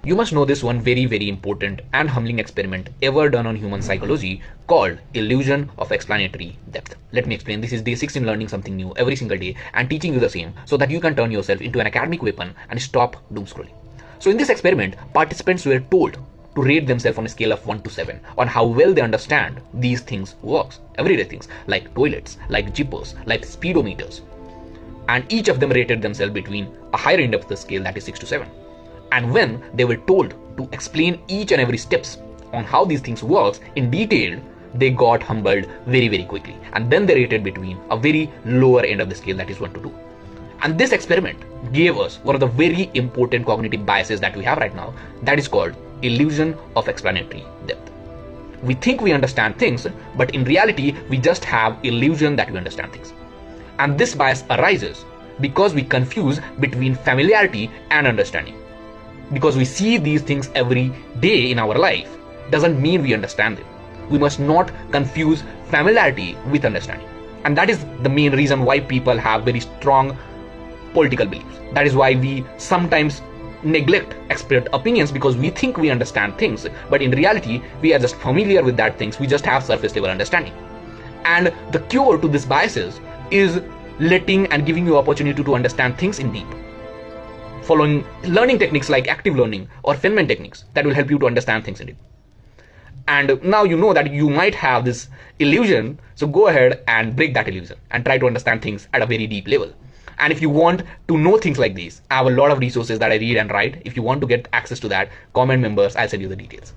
You must know this one very important and humbling experiment ever done on human psychology called illusion of explanatory depth. Let me explain. This is day 6 in learning something new every single day and teaching you the same so that you can turn yourself into an academic weapon and stop doom scrolling. So in this experiment, participants were told to rate themselves on a scale of 1 to 7 on how well they understand these things works, everyday things like toilets, like zippers, like speedometers. And each of them rated themselves between a higher end of the scale, that is 6 to 7. And when they were told to explain each and every steps on how these things works in detail, they got humbled very quickly. And then they rated between a very lower end of the scale, that is 1 to 2. And this experiment gave us one of the very important cognitive biases that we have right now, that is called illusion of explanatory depth. We think we understand things, but in reality, we just have illusion that we understand things. And this bias arises because we confuse between familiarity and understanding. Because we see these things every day in our life doesn't mean we understand them. We must not confuse familiarity with understanding. And that is the main reason why people have very strong political beliefs. That is why we sometimes neglect expert opinions, because we think we understand things, but in reality, we are just familiar with that things. We just have surface level understanding. And the cure to these biases is letting and giving you opportunity to understand things in deep. Following learning techniques like active learning or Feynman techniques that will help you to understand things in deep. And now you know that you might have this illusion, so go ahead and break that illusion and try to understand things at a very deep level. And if you want to know things like these, I have a lot of resources that I read and write. If you want to get access to that, comment members, I'll send you the details.